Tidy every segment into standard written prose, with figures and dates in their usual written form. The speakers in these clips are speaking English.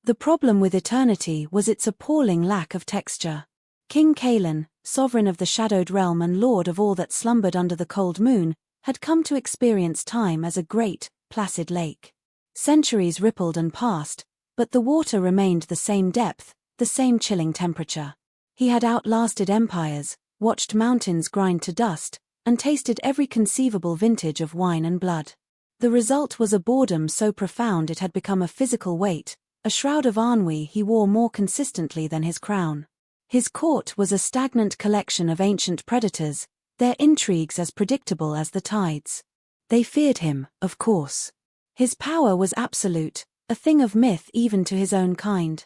The problem with eternity was its appalling lack of texture. King Kaelin, sovereign of the shadowed realm and lord of all that slumbered under the cold moon, had come to experience time as a great, placid lake. Centuries rippled and passed, but the water remained the same depth, the same chilling temperature. He had outlasted empires, watched mountains grind to dust, and tasted every conceivable vintage of wine and blood. The result was a boredom so profound it had become a physical weight, a shroud of ennui he wore more consistently than his crown. His court was a stagnant collection of ancient predators, their intrigues as predictable as the tides. They feared him, of course. His power was absolute, a thing of myth even to his own kind.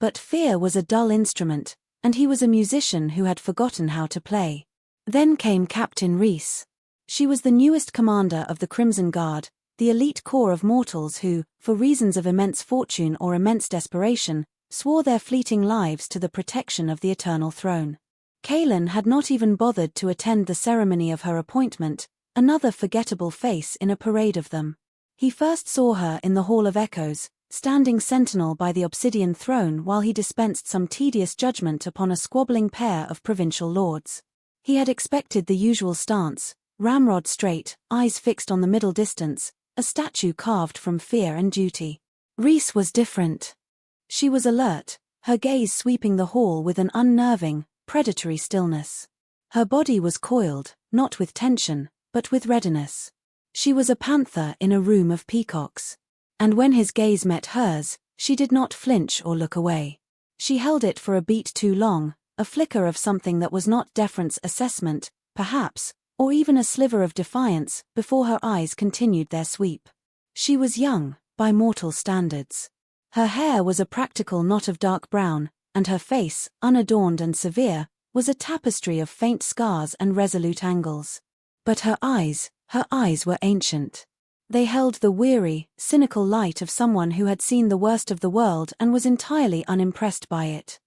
But fear was a dull instrument, and he was a musician who had forgotten how to play. Then came Captain Rhys. She was the newest commander of the Crimson Guard, the elite corps of mortals who, for reasons of immense fortune or immense desperation, swore their fleeting lives to the protection of the Eternal Throne. Kaelin had not even bothered to attend the ceremony of her appointment, another forgettable face in a parade of them. He first saw her in the Hall of Echoes, standing sentinel by the obsidian throne while he dispensed some tedious judgment upon a squabbling pair of provincial lords. He had expected the usual stance, ramrod straight, eyes fixed on the middle distance, a statue carved from fear and duty. Rhys was different. She was alert, her gaze sweeping the hall with an unnerving, predatory stillness. Her body was coiled, not with tension, but with readiness. She was a panther in a room of peacocks. And when his gaze met hers, she did not flinch or look away. She held it for a beat too long, a flicker of something that was not deference assessment, perhaps, or even a sliver of defiance, before her eyes continued their sweep. She was young, by mortal standards. Her hair was a practical knot of dark brown, and her face, unadorned and severe, was a tapestry of faint scars and resolute angles. But her eyes were ancient. They held the weary, cynical light of someone who had seen the worst of the world and was entirely unimpressed by it.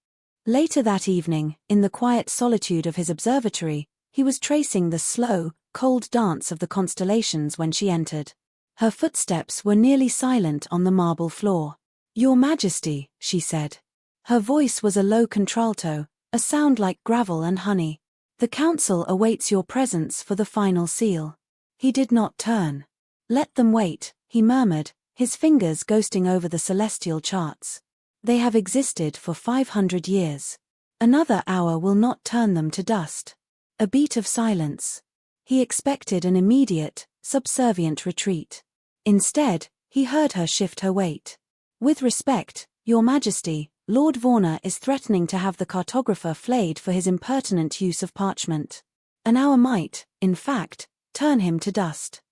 Later that evening, in the quiet solitude of his observatory, he was tracing the slow, cold dance of the constellations when she entered. Her footsteps were nearly silent on the marble floor. "Your Majesty," she said. Her voice was a low contralto, a sound like gravel and honey. "The council awaits your presence for the final seal." He did not turn. "Let them wait," he murmured, his fingers ghosting over the celestial charts. "They have existed for 500 years. Another hour will not turn them to dust." A beat of silence. He expected an immediate, subservient retreat. Instead, he heard her shift her weight. "With respect, Your Majesty, Lord Vorna is threatening to have the cartographer flayed for his impertinent use of parchment. An hour might, in fact, turn him to dust."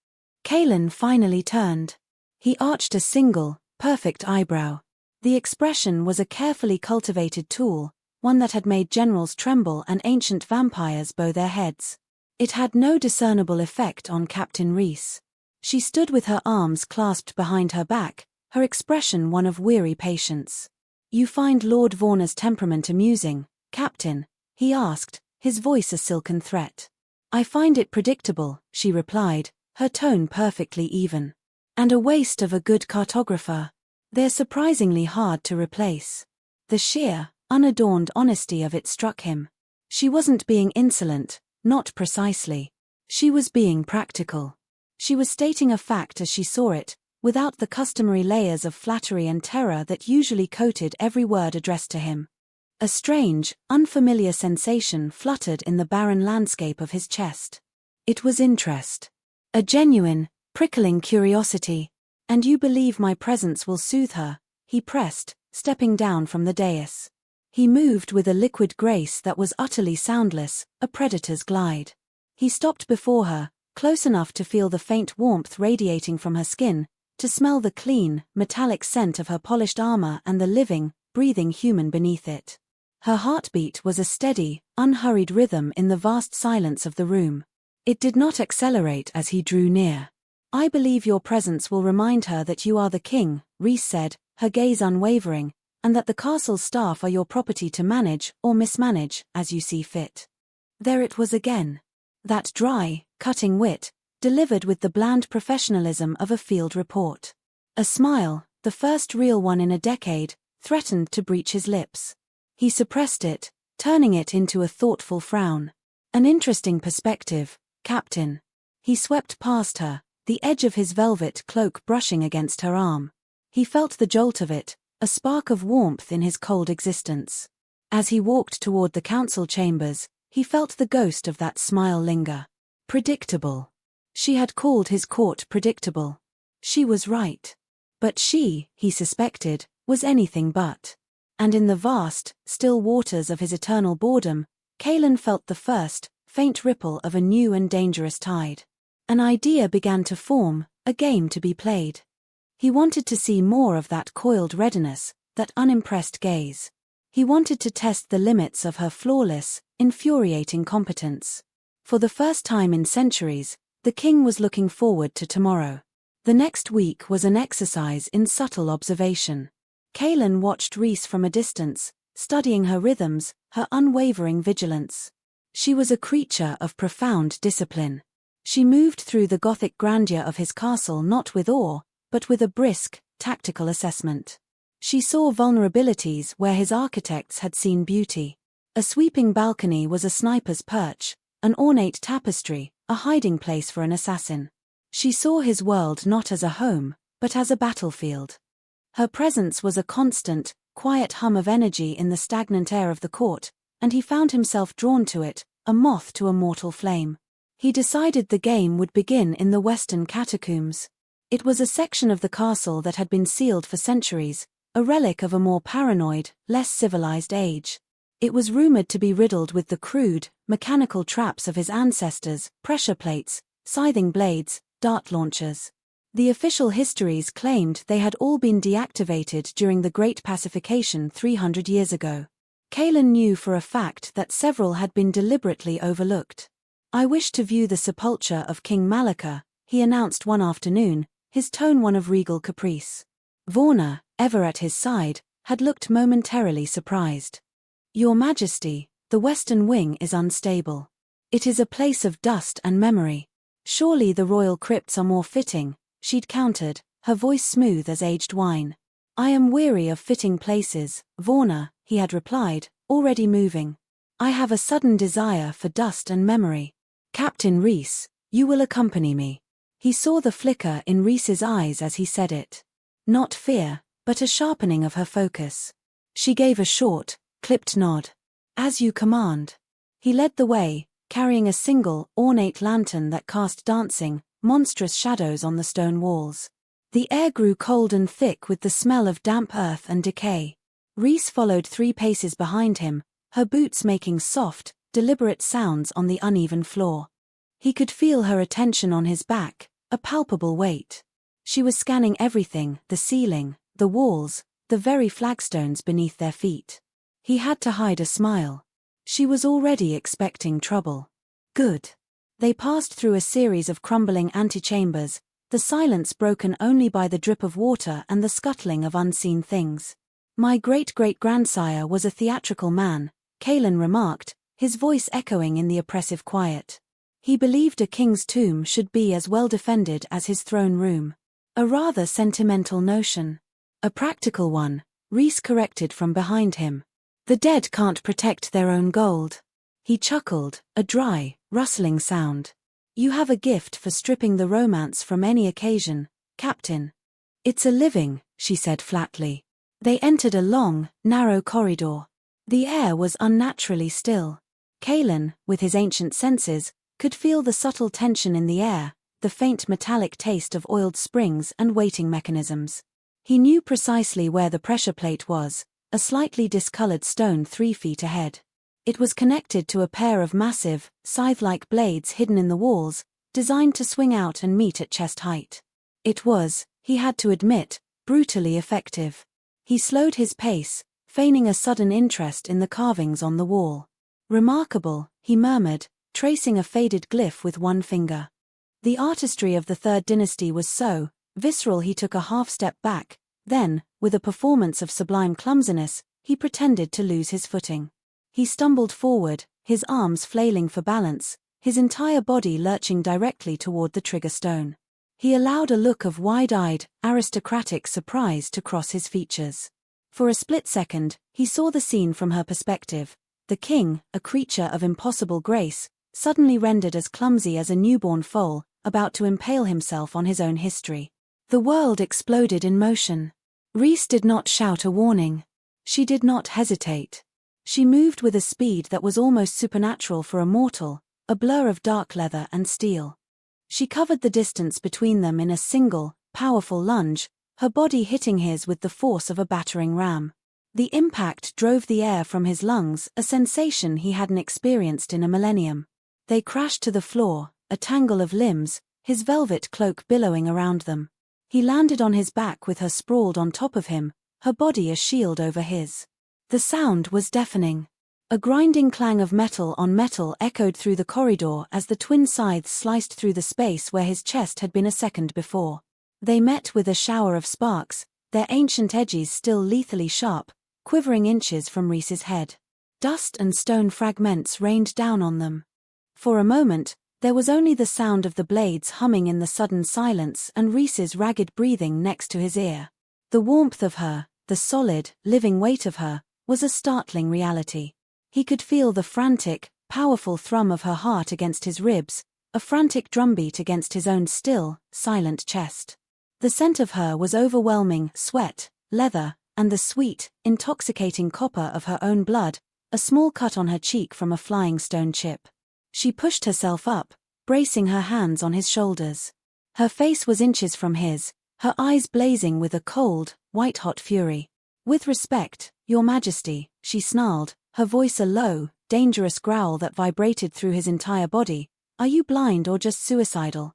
Kaelin finally turned. He arched a single, perfect eyebrow. The expression was a carefully cultivated tool, one that had made generals tremble and ancient vampires bow their heads. It had no discernible effect on Captain Rhys. She stood with her arms clasped behind her back, her expression one of weary patience. "You find Lord Vorna's temperament amusing, Captain?" he asked, his voice a silken threat. "I find it predictable," she replied, her tone perfectly even. "And a waste of a good cartographer. They're surprisingly hard to replace." The sheer, unadorned honesty of it struck him. She wasn't being insolent, not precisely. She was being practical. She was stating a fact as she saw it, without the customary layers of flattery and terror that usually coated every word addressed to him. A strange, unfamiliar sensation fluttered in the barren landscape of his chest. It was interest. A genuine, prickling curiosity. "And you believe my presence will soothe her?" he pressed, stepping down from the dais. He moved with a liquid grace that was utterly soundless, a predator's glide. He stopped before her, close enough to feel the faint warmth radiating from her skin, to smell the clean, metallic scent of her polished armor and the living, breathing human beneath it. Her heartbeat was a steady, unhurried rhythm in the vast silence of the room. It did not accelerate as he drew near. "I believe your presence will remind her that you are the king," Rhys said, her gaze unwavering, "and that the castle's staff are your property to manage or mismanage, as you see fit." There it was again. That dry, cutting wit, delivered with the bland professionalism of a field report. A smile, the first real one in a decade, threatened to breach his lips. He suppressed it, turning it into a thoughtful frown. An interesting perspective, Captain. He swept past her, the edge of his velvet cloak brushing against her arm. He felt the jolt of it, a spark of warmth in his cold existence. As he walked toward the council chambers, he felt the ghost of that smile linger. Predictable. She had called his court predictable. She was right. But she, he suspected, was anything but. And in the vast, still waters of his eternal boredom, Kaelan felt the first, faint ripple of a new and dangerous tide. An idea began to form, a game to be played. He wanted to see more of that coiled readiness, that unimpressed gaze. He wanted to test the limits of her flawless, infuriating competence. For the first time in centuries, the king was looking forward to tomorrow. The next week was an exercise in subtle observation. Kaelan watched Rhys from a distance, studying her rhythms, her unwavering vigilance. She was a creature of profound discipline. She moved through the Gothic grandeur of his castle not with awe, but with a brisk, tactical assessment. She saw vulnerabilities where his architects had seen beauty. A sweeping balcony was a sniper's perch, an ornate tapestry, a hiding place for an assassin. She saw his world not as a home, but as a battlefield. Her presence was a constant, quiet hum of energy in the stagnant air of the court, and he found himself drawn to it, a moth to a mortal flame. He decided the game would begin in the western catacombs. It was a section of the castle that had been sealed for centuries, a relic of a more paranoid, less civilized age. It was rumored to be riddled with the crude, mechanical traps of his ancestors, pressure plates, scything blades, dart launchers. The official histories claimed they had all been deactivated during the Great Pacification 300 years ago. Kaelan knew for a fact that several had been deliberately overlooked. "I wish to view the sepulchre of King Malika," he announced one afternoon, his tone one of regal caprice. Vorna, ever at his side, had looked momentarily surprised. "Your Majesty, the western wing is unstable. It is a place of dust and memory. Surely the royal crypts are more fitting," she'd countered, her voice smooth as aged wine. "I am weary of fitting places, Vorna," he had replied, already moving. "I have a sudden desire for dust and memory. Captain Rhys, you will accompany me." He saw the flicker in Rhys's eyes as he said it. Not fear, but a sharpening of her focus. She gave a short, clipped nod. "As you command." He led the way, carrying a single, ornate lantern that cast dancing, monstrous shadows on the stone walls. The air grew cold and thick with the smell of damp earth and decay. Rhys followed 3 paces behind him, her boots making soft, deliberate sounds on the uneven floor. He could feel her attention on his back, a palpable weight. She was scanning everything, the ceiling, the walls, the very flagstones beneath their feet. He had to hide a smile. She was already expecting trouble. Good. They passed through a series of crumbling antechambers, the silence broken only by the drip of water and the scuttling of unseen things. "My great-great-grandsire was a theatrical man," Kaelan remarked, his voice echoing in the oppressive quiet. "He believed a king's tomb should be as well defended as his throne room. A rather sentimental notion." "A practical one," Rhys corrected from behind him. "The dead can't protect their own gold." He chuckled, a dry, rustling sound. "You have a gift for stripping the romance from any occasion, Captain." "It's a living," she said flatly. They entered a long, narrow corridor. The air was unnaturally still. Kaelan, with his ancient senses, could feel the subtle tension in the air, the faint metallic taste of oiled springs and weighting mechanisms. He knew precisely where the pressure plate was, a slightly discolored stone 3 feet ahead. It was connected to a pair of massive, scythe-like blades hidden in the walls, designed to swing out and meet at chest height. It was, he had to admit, brutally effective. He slowed his pace, feigning a sudden interest in the carvings on the wall. "Remarkable," he murmured, tracing a faded glyph with one finger. The artistry of the Third Dynasty was so visceral he took a half-step back, then, with a performance of sublime clumsiness, he pretended to lose his footing. He stumbled forward, his arms flailing for balance, his entire body lurching directly toward the trigger stone. He allowed a look of wide-eyed, aristocratic surprise to cross his features. For a split second, he saw the scene from her perspective. The king, a creature of impossible grace, suddenly rendered as clumsy as a newborn foal, about to impale himself on his own history. The world exploded in motion. Rhys did not shout a warning. She did not hesitate. She moved with a speed that was almost supernatural for a mortal, a blur of dark leather and steel. She covered the distance between them in a single, powerful lunge, her body hitting his with the force of a battering ram. The impact drove the air from his lungs, a sensation he hadn't experienced in a millennium. They crashed to the floor, a tangle of limbs, his velvet cloak billowing around them. He landed on his back with her sprawled on top of him, her body a shield over his. The sound was deafening. A grinding clang of metal on metal echoed through the corridor as the twin scythes sliced through the space where his chest had been a second before. They met with a shower of sparks, their ancient edges still lethally sharp, quivering inches from Rhys's head. Dust and stone fragments rained down on them. For a moment, there was only the sound of the blades humming in the sudden silence and Rhys's ragged breathing next to his ear. The warmth of her, the solid, living weight of her, was a startling reality. He could feel the frantic, powerful thrum of her heart against his ribs, a frantic drumbeat against his own still, silent chest. The scent of her was overwhelming: sweat, leather, and the sweet, intoxicating copper of her own blood, a small cut on her cheek from a flying stone chip. She pushed herself up, bracing her hands on his shoulders. Her face was inches from his, her eyes blazing with a cold, white-hot fury. "With respect, Your Majesty," she snarled, her voice a low, dangerous growl that vibrated through his entire body. "Are you blind or just suicidal?"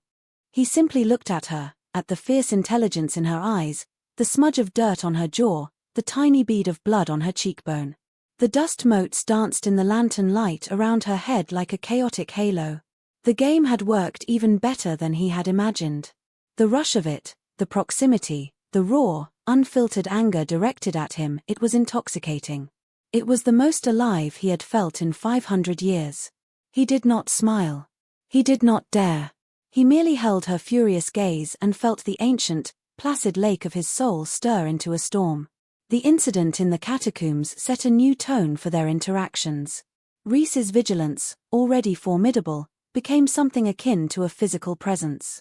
He simply looked at her, at the fierce intelligence in her eyes, the smudge of dirt on her jaw, the tiny bead of blood on her cheekbone. The dust motes danced in the lantern light around her head like a chaotic halo. The game had worked even better than he had imagined. The rush of it, the proximity, the raw, unfiltered anger directed at him, it was intoxicating. It was the most alive he had felt in 500 years. He did not smile. He did not dare. He merely held her furious gaze and felt the ancient, placid lake of his soul stir into a storm. The incident in the catacombs set a new tone for their interactions. Rhys's vigilance, already formidable, became something akin to a physical presence.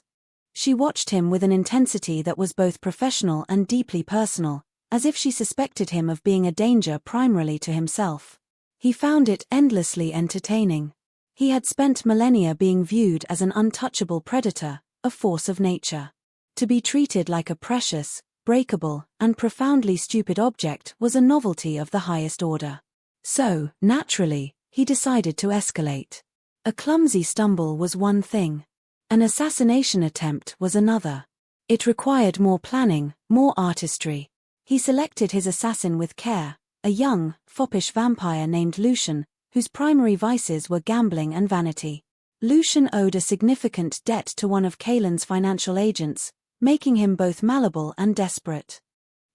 She watched him with an intensity that was both professional and deeply personal, as if she suspected him of being a danger primarily to himself. He found it endlessly entertaining. He had spent millennia being viewed as an untouchable predator, a force of nature. To be treated like a precious, breakable, and profoundly stupid object was a novelty of the highest order. So, naturally, he decided to escalate. A clumsy stumble was one thing. An assassination attempt was another. It required more planning, more artistry. He selected his assassin with care, a young, foppish vampire named Lucian, whose primary vices were gambling and vanity. Lucian owed a significant debt to one of Kaelin's financial agents, making him both malleable and desperate.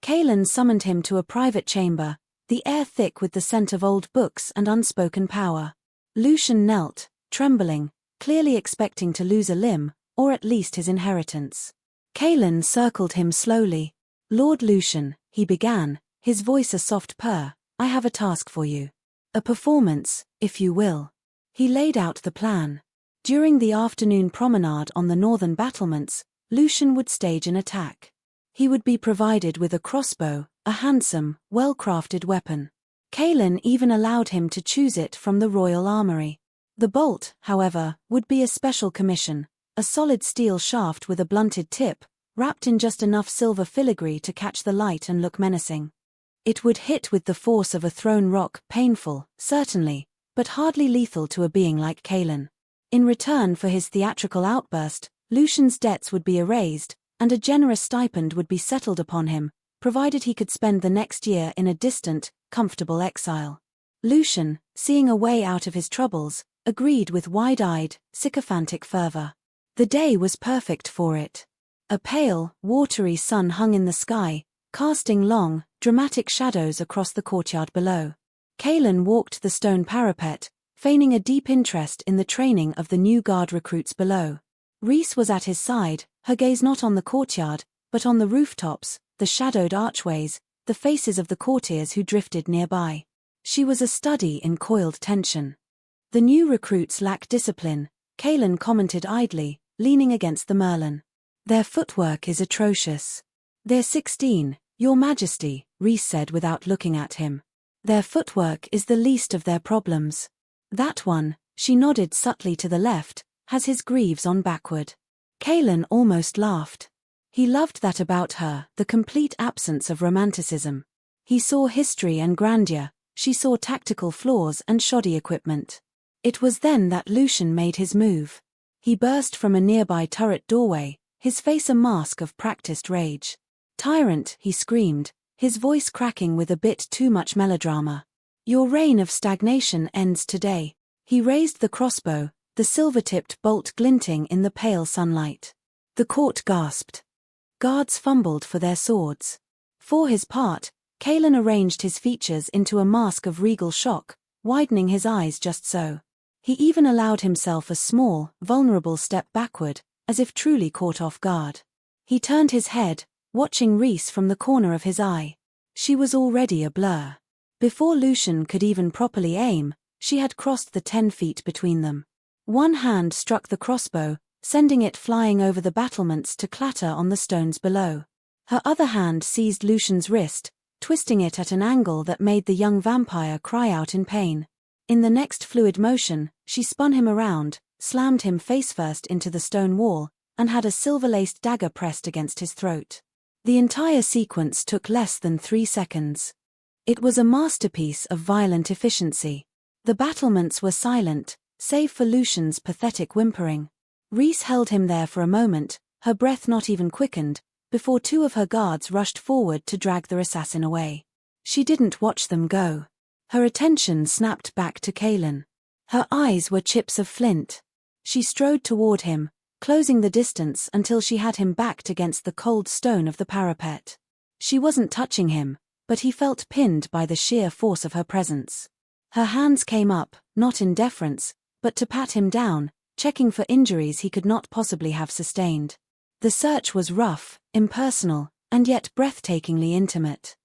Kaelin summoned him to a private chamber, the air thick with the scent of old books and unspoken power. Lucian knelt, trembling, clearly expecting to lose a limb, or at least his inheritance. Kaelin circled him slowly. "Lord Lucian," he began, his voice a soft purr, "I have a task for you. A performance, if you will." He laid out the plan. During the afternoon promenade on the northern battlements, Lucian would stage an attack. He would be provided with a crossbow, a handsome, well-crafted weapon. Kaelin even allowed him to choose it from the royal armory. The bolt, however, would be a special commission, a solid steel shaft with a blunted tip, wrapped in just enough silver filigree to catch the light and look menacing. It would hit with the force of a thrown rock, painful, certainly, but hardly lethal to a being like Kaelin. In return for his theatrical outburst, Lucian's debts would be erased, and a generous stipend would be settled upon him, provided he could spend the next year in a distant, comfortable exile. Lucian, seeing a way out of his troubles, agreed with wide-eyed, sycophantic fervor. The day was perfect for it. A pale, watery sun hung in the sky, casting long, dramatic shadows across the courtyard below. Kaelin walked the stone parapet, feigning a deep interest in the training of the new guard recruits below. Rhys was at his side, her gaze not on the courtyard, but on the rooftops, the shadowed archways, the faces of the courtiers who drifted nearby. She was a study in coiled tension. The new recruits lack discipline, Kaelin commented idly, leaning against the Merlin. Their footwork is atrocious. They're 16, Your Majesty, Rhys said without looking at him. Their footwork is the least of their problems. That one, she nodded subtly to the left, has his greaves on backward. Kaelin almost laughed. He loved that about her, the complete absence of romanticism. He saw history and grandeur, she saw tactical flaws and shoddy equipment. It was then that Lucien made his move. He burst from a nearby turret doorway, his face a mask of practiced rage. "Tyrant," he screamed, his voice cracking with a bit too much melodrama. "Your reign of stagnation ends today." He raised the crossbow, the silver-tipped bolt glinting in the pale sunlight. The court gasped. Guards fumbled for their swords. For his part, Kaelin arranged his features into a mask of regal shock, widening his eyes just so. He even allowed himself a small, vulnerable step backward, as if truly caught off guard. He turned his head, watching Rhys from the corner of his eye. She was already a blur. Before Lucien could even properly aim, she had crossed the 10 feet between them. One hand struck the crossbow, sending it flying over the battlements to clatter on the stones below. Her other hand seized Lucien's wrist, twisting it at an angle that made the young vampire cry out in pain. In the next fluid motion, she spun him around, slammed him face-first into the stone wall, and had a silver-laced dagger pressed against his throat. The entire sequence took less than 3 seconds. It was a masterpiece of violent efficiency. The battlements were silent, save for Lucien's pathetic whimpering. Rhys held him there for a moment, her breath not even quickened, before 2 of her guards rushed forward to drag the assassin away. She didn't watch them go. Her attention snapped back to Kaelin. Her eyes were chips of flint. She strode toward him, closing the distance until she had him backed against the cold stone of the parapet. She wasn't touching him, but he felt pinned by the sheer force of her presence. Her hands came up, not in deference, but to pat him down, checking for injuries he could not possibly have sustained. The search was rough, impersonal, and yet breathtakingly intimate.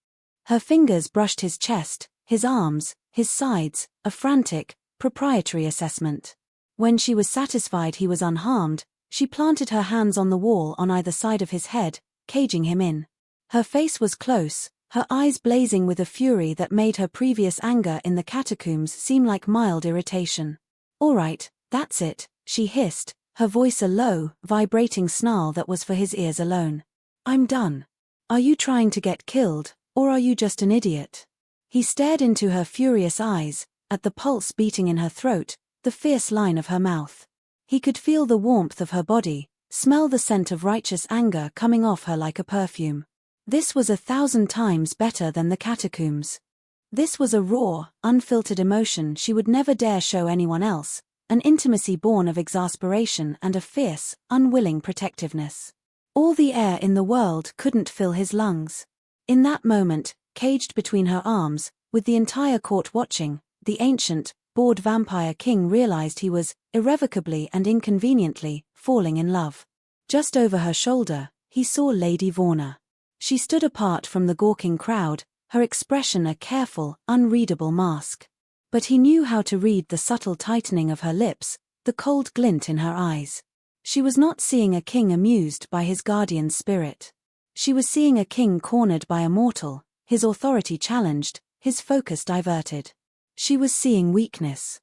Her fingers brushed his chest, his arms, his sides, a frantic, proprietary assessment. When she was satisfied he was unharmed, she planted her hands on the wall on either side of his head, caging him in. Her face was close, her eyes blazing with a fury that made her previous anger in the catacombs seem like mild irritation. "All right, that's it," she hissed, her voice a low, vibrating snarl that was for his ears alone. "I'm done. Are you trying to get killed, or are you just an idiot?" He stared into her furious eyes, at the pulse beating in her throat, the fierce line of her mouth. He could feel the warmth of her body, smell the scent of righteous anger coming off her like a perfume. This was 1,000 times better than the catacombs. This was a raw, unfiltered emotion she would never dare show anyone else, an intimacy born of exasperation and a fierce, unwilling protectiveness. All the air in the world couldn't fill his lungs. In that moment, caged between her arms, with the entire court watching, the ancient, bored vampire king realized he was, irrevocably and inconveniently, falling in love. Just over her shoulder, he saw Lady Vorna. She stood apart from the gawking crowd, her expression a careful, unreadable mask. But he knew how to read the subtle tightening of her lips, the cold glint in her eyes. She was not seeing a king amused by his guardian's spirit. She was seeing a king cornered by a mortal, his authority challenged, his focus diverted. She was seeing weakness.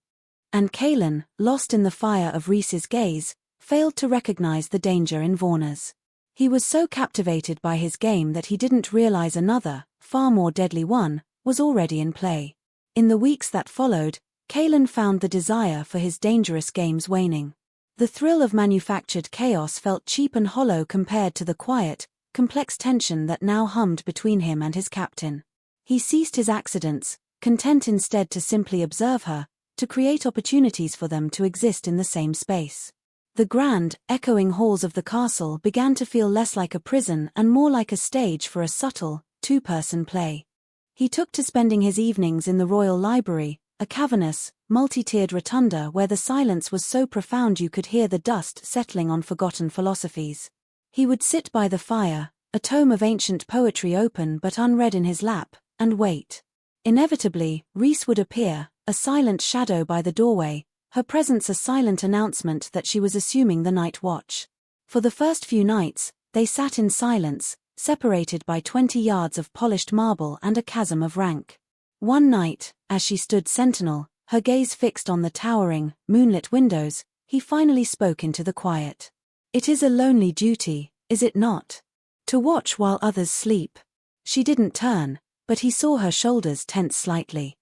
And Kaelin, lost in the fire of Rhys's gaze, failed to recognize the danger in Vorna's. He was so captivated by his game that he didn't realize another, far more deadly one, was already in play. In the weeks that followed, Kaelin found the desire for his dangerous games waning. The thrill of manufactured chaos felt cheap and hollow compared to the quiet, complex tension that now hummed between him and his captain. He ceased his accidents, content instead to simply observe her, to create opportunities for them to exist in the same space. The grand, echoing halls of the castle began to feel less like a prison and more like a stage for a subtle, two-person play. He took to spending his evenings in the Royal Library, a cavernous, multi-tiered rotunda where the silence was so profound you could hear the dust settling on forgotten philosophies. He would sit by the fire, a tome of ancient poetry open but unread in his lap, and wait. Inevitably, Rhys would appear, a silent shadow by the doorway, her presence a silent announcement that she was assuming the night watch. For the first few nights, they sat in silence, separated by 20 yards of polished marble and a chasm of rank. One night, as she stood sentinel, her gaze fixed on the towering, moonlit windows, he finally spoke into the quiet. "It is a lonely duty, is it not? To watch while others sleep." She didn't turn, but he saw her shoulders tense slightly.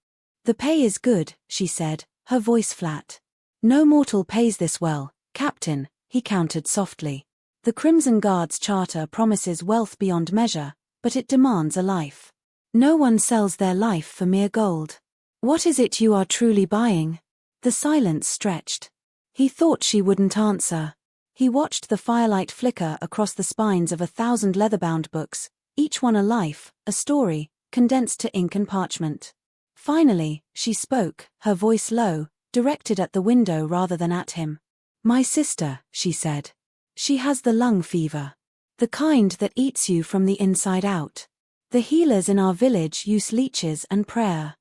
"The pay is good," she said, her voice flat. "No mortal pays this well, Captain," he countered softly. "The Crimson Guard's charter promises wealth beyond measure, but it demands a life. No one sells their life for mere gold. What is it you are truly buying?" The silence stretched. He thought she wouldn't answer. He watched the firelight flicker across the spines of 1,000 leather-bound books, each one a life, a story, condensed to ink and parchment. Finally, she spoke, her voice low, directed at the window rather than at him. "My sister," she said. "She has the lung fever. The kind that eats you from the inside out. The healers in our village use leeches and prayer.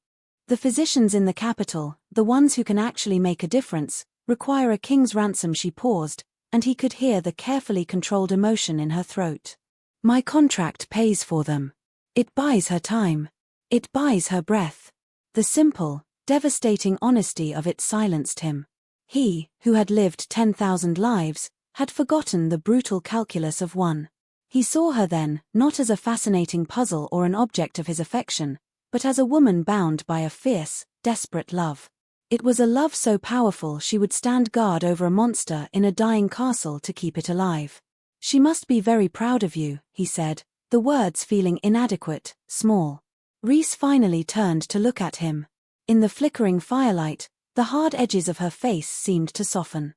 The physicians in the capital, the ones who can actually make a difference, require a king's ransom." She paused, and he could hear the carefully controlled emotion in her throat. "My contract pays for them. It buys her time. It buys her breath." The simple, devastating honesty of it silenced him. He, who had lived 10,000 lives, had forgotten the brutal calculus of one. He saw her then, not as a fascinating puzzle or an object of his affection, but as a woman bound by a fierce, desperate love. It was a love so powerful she would stand guard over a monster in a dying castle to keep it alive. "She must be very proud of you," he said, the words feeling inadequate, small. Rhys finally turned to look at him. In the flickering firelight, the hard edges of her face seemed to soften.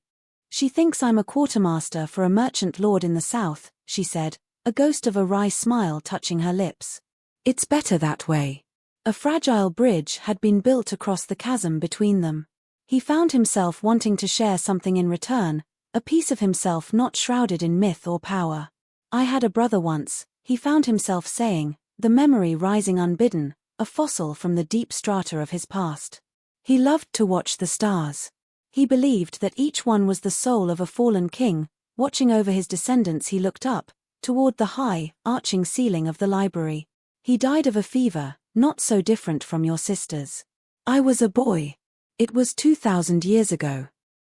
"She thinks I'm a quartermaster for a merchant lord in the south," she said, a ghost of a wry smile touching her lips. "It's better that way." A fragile bridge had been built across the chasm between them. He found himself wanting to share something in return, a piece of himself not shrouded in myth or power. "I had a brother once," he found himself saying, the memory rising unbidden, a fossil from the deep strata of his past. He loved to watch the stars. He believed that each one was the soul of a fallen king. Watching over his descendants, he looked up, toward the high, arching ceiling of the library. "He died of a fever, not so different from your sister's. I was a boy. It was 2,000 years ago."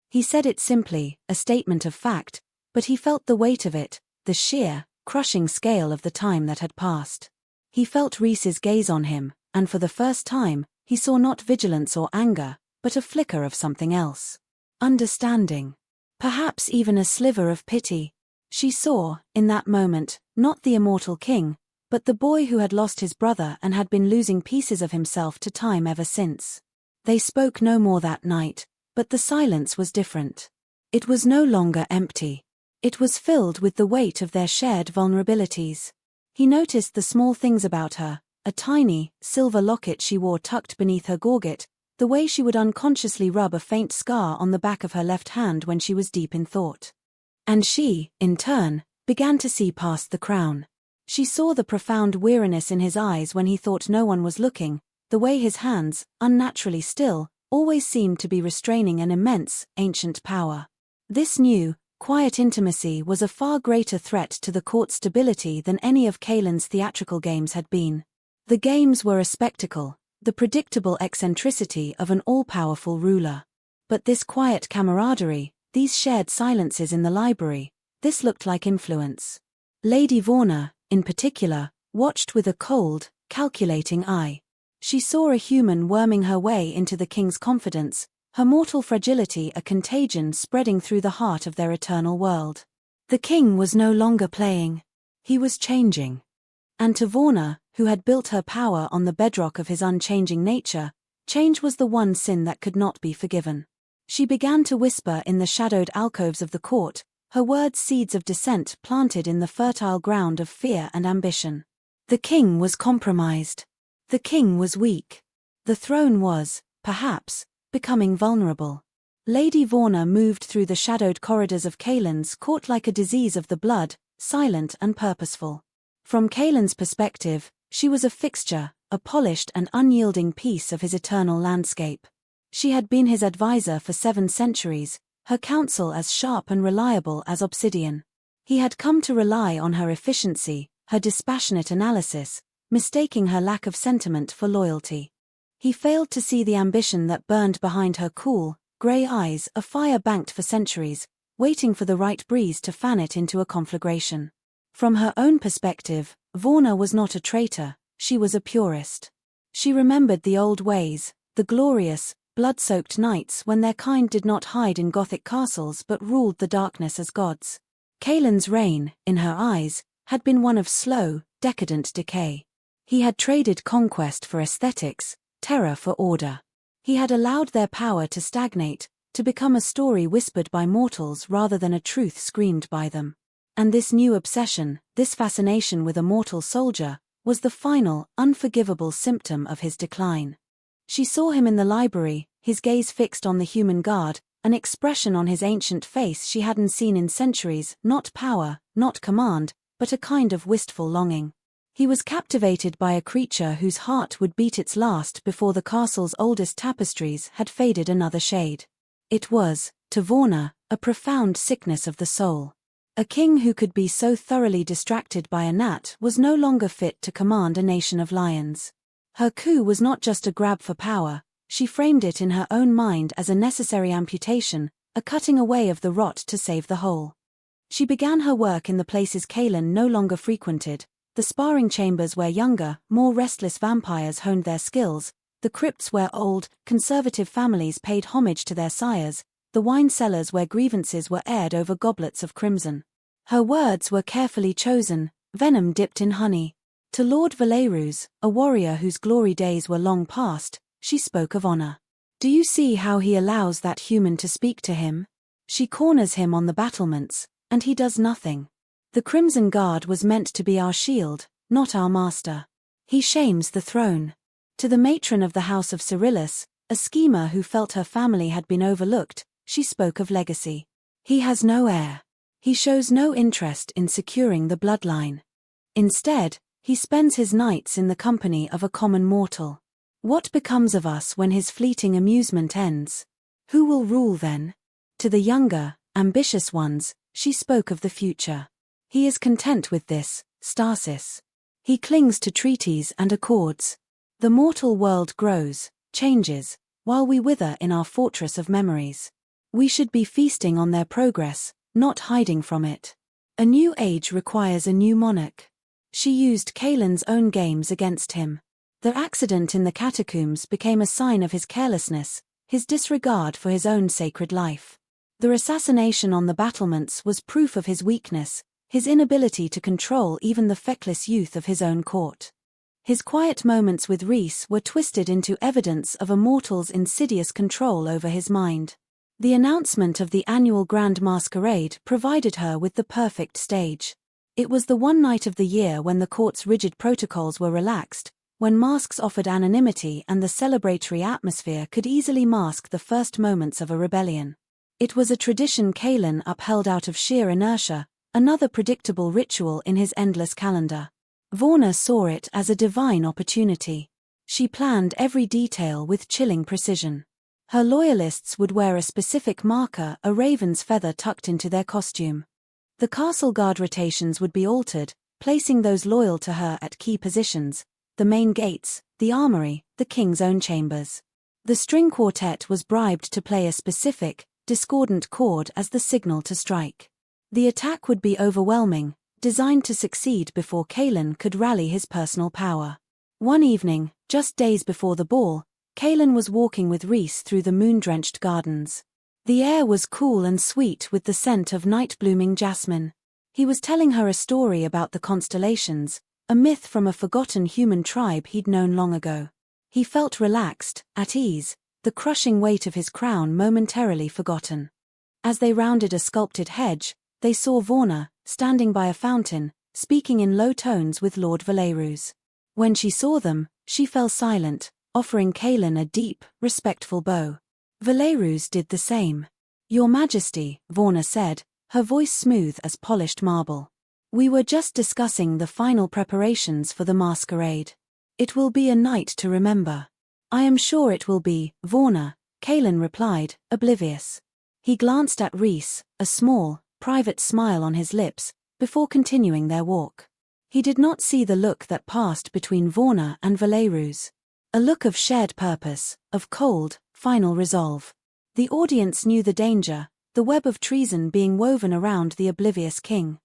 He said it simply, a statement of fact, but he felt the weight of it, the sheer, crushing scale of the time that had passed. He felt Rhys's gaze on him, and for the first time, he saw not vigilance or anger, but a flicker of something else. Understanding. Perhaps even a sliver of pity. She saw, in that moment, not the immortal king, but the boy who had lost his brother and had been losing pieces of himself to time ever since. They spoke no more that night, but the silence was different. It was no longer empty. It was filled with the weight of their shared vulnerabilities. He noticed the small things about her, a tiny, silver locket she wore tucked beneath her gorget, the way she would unconsciously rub a faint scar on the back of her left hand when she was deep in thought. And she, in turn, began to see past the crown. She saw the profound weariness in his eyes when he thought no one was looking, the way his hands, unnaturally still, always seemed to be restraining an immense, ancient power. This new, quiet intimacy was a far greater threat to the court's stability than any of Kaelin's theatrical games had been. The games were a spectacle, the predictable eccentricity of an all-powerful ruler. But this quiet camaraderie, these shared silences in the library, this looked like influence. Lady Vorna, in particular, watched with a cold, calculating eye. She saw a human worming her way into the king's confidence, her mortal fragility a contagion spreading through the heart of their eternal world. The king was no longer playing. He was changing. And to Vorna, who had built her power on the bedrock of his unchanging nature, change was the one sin that could not be forgiven. She began to whisper in the shadowed alcoves of the court, her words seeds of dissent planted in the fertile ground of fear and ambition. The king was compromised. The king was weak. The throne was, perhaps, becoming vulnerable. Lady Vorna moved through the shadowed corridors of Kaelin's court like a disease of the blood, silent and purposeful. From Kaelin's perspective, she was a fixture, a polished and unyielding piece of his eternal landscape. She had been his advisor for 7 centuries, her counsel as sharp and reliable as obsidian. He had come to rely on her efficiency, her dispassionate analysis, mistaking her lack of sentiment for loyalty. He failed to see the ambition that burned behind her cool, grey eyes, a fire banked for centuries, waiting for the right breeze to fan it into a conflagration. From her own perspective, Vorna was not a traitor, she was a purist. She remembered the old ways, the glorious, blood-soaked nights when their kind did not hide in Gothic castles but ruled the darkness as gods. Kaelin's reign, in her eyes, had been one of slow, decadent decay. He had traded conquest for aesthetics, terror for order. He had allowed their power to stagnate, to become a story whispered by mortals rather than a truth screamed by them. And this new obsession, this fascination with a mortal soldier, was the final, unforgivable symptom of his decline. She saw him in the library, his gaze fixed on the human guard, an expression on his ancient face she hadn't seen in centuries, not power, not command, but a kind of wistful longing. He was captivated by a creature whose heart would beat its last before the castle's oldest tapestries had faded another shade. It was, to Vorna, a profound sickness of the soul. A king who could be so thoroughly distracted by a gnat was no longer fit to command a nation of lions. Her coup was not just a grab for power, she framed it in her own mind as a necessary amputation, a cutting away of the rot to save the whole. She began her work in the places Kaelin no longer frequented, the sparring chambers where younger, more restless vampires honed their skills, the crypts where old, conservative families paid homage to their sires, the wine cellars where grievances were aired over goblets of crimson. Her words were carefully chosen, venom dipped in honey. To Lord Valerus, a warrior whose glory days were long past, she spoke of honor. Do you see how he allows that human to speak to him? She corners him on the battlements, and he does nothing. The Crimson Guard was meant to be our shield, not our master. He shames the throne. To the matron of the House of Cyrillus, a schemer who felt her family had been overlooked, she spoke of legacy. He has no heir. He shows no interest in securing the bloodline. Instead, he spends his nights in the company of a common mortal. What becomes of us when his fleeting amusement ends? Who will rule then? To the younger, ambitious ones, she spoke of the future. He is content with this, stasis. He clings to treaties and accords. The mortal world grows, changes, while we wither in our fortress of memories. We should be feasting on their progress, not hiding from it. A new age requires a new monarch. She used Kaelin's own games against him. The accident in the catacombs became a sign of his carelessness, his disregard for his own sacred life. The assassination on the battlements was proof of his weakness, his inability to control even the feckless youth of his own court. His quiet moments with Rhys were twisted into evidence of a mortal's insidious control over his mind. The announcement of the annual Grand Masquerade provided her with the perfect stage. It was the one night of the year when the court's rigid protocols were relaxed, when masks offered anonymity and the celebratory atmosphere could easily mask the first moments of a rebellion. It was a tradition Kaelin upheld out of sheer inertia, another predictable ritual in his endless calendar. Vorna saw it as a divine opportunity. She planned every detail with chilling precision. Her loyalists would wear a specific marker, a raven's feather tucked into their costume. The castle guard rotations would be altered, placing those loyal to her at key positions, the main gates, the armory, the king's own chambers. The string quartet was bribed to play a specific, discordant chord as the signal to strike. The attack would be overwhelming, designed to succeed before Kaelin could rally his personal power. One evening, just days before the ball, Kaelin was walking with Rhys through the moon-drenched gardens. The air was cool and sweet with the scent of night-blooming jasmine. He was telling her a story about the constellations, a myth from a forgotten human tribe he'd known long ago. He felt relaxed, at ease, the crushing weight of his crown momentarily forgotten. As they rounded a sculpted hedge, they saw Vorna, standing by a fountain, speaking in low tones with Lord Valerus. When she saw them, she fell silent, offering Kaelin a deep, respectful bow. Valerus did the same. "Your Majesty," Vorna said, her voice smooth as polished marble. We were just discussing the final preparations for the masquerade. It will be a night to remember. I am sure it will be, Vorna, Kaelin replied, oblivious. He glanced at Rhys, a small, private smile on his lips, before continuing their walk. He did not see the look that passed between Vorna and Valerus. A look of shared purpose, of cold, final resolve. The audience knew the danger, the web of treason being woven around the oblivious king.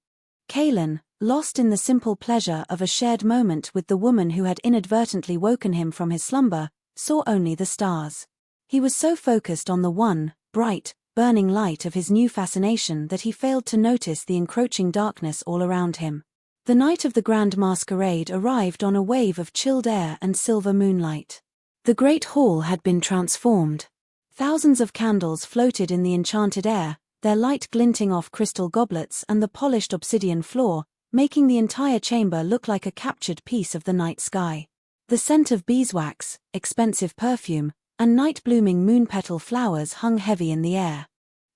Kaelin, lost in the simple pleasure of a shared moment with the woman who had inadvertently woken him from his slumber, saw only the stars. He was so focused on the one, bright, burning light of his new fascination that he failed to notice the encroaching darkness all around him. The night of the grand masquerade arrived on a wave of chilled air and silver moonlight. The great hall had been transformed. Thousands of candles floated in the enchanted air, their light glinting off crystal goblets and the polished obsidian floor, making the entire chamber look like a captured piece of the night sky. The scent of beeswax, expensive perfume, and night-blooming moon-petal flowers hung heavy in the air.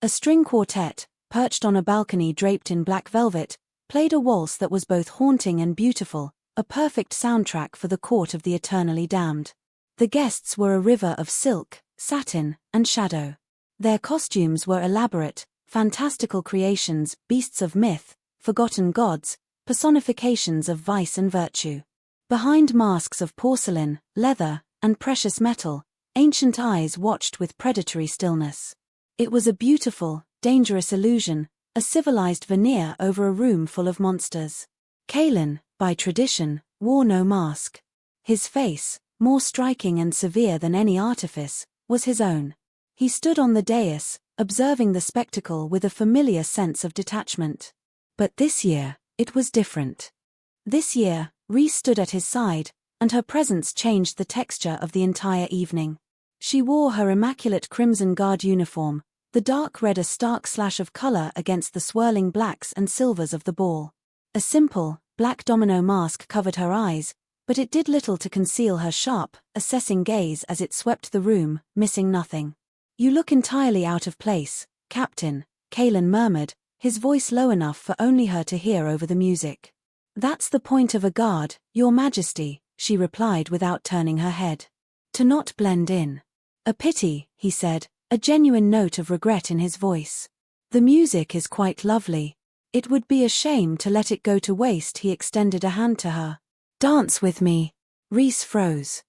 A string quartet, perched on a balcony draped in black velvet, played a waltz that was both haunting and beautiful, a perfect soundtrack for the court of the eternally damned. The guests were a river of silk, satin, and shadow. Their costumes were elaborate, fantastical creations, beasts of myth, forgotten gods, personifications of vice and virtue. Behind masks of porcelain, leather, and precious metal, ancient eyes watched with predatory stillness. It was a beautiful, dangerous illusion, a civilized veneer over a room full of monsters. Kaelin, by tradition, wore no mask. His face, more striking and severe than any artifice, was his own. He stood on the dais, observing the spectacle with a familiar sense of detachment. But this year, it was different. This year, Rhys stood at his side, and her presence changed the texture of the entire evening. She wore her immaculate crimson guard uniform, the dark red a stark slash of color against the swirling blacks and silvers of the ball. A simple, black domino mask covered her eyes, but it did little to conceal her sharp, assessing gaze as it swept the room, missing nothing. "You look entirely out of place, Captain," Kaelin murmured, his voice low enough for only her to hear over the music. "That's the point of a guard, Your Majesty," she replied without turning her head. "To not blend in." "A pity," he said, a genuine note of regret in his voice. "The music is quite lovely. It would be a shame to let it go to waste." He extended a hand to her. "Dance with me." Rhys froze.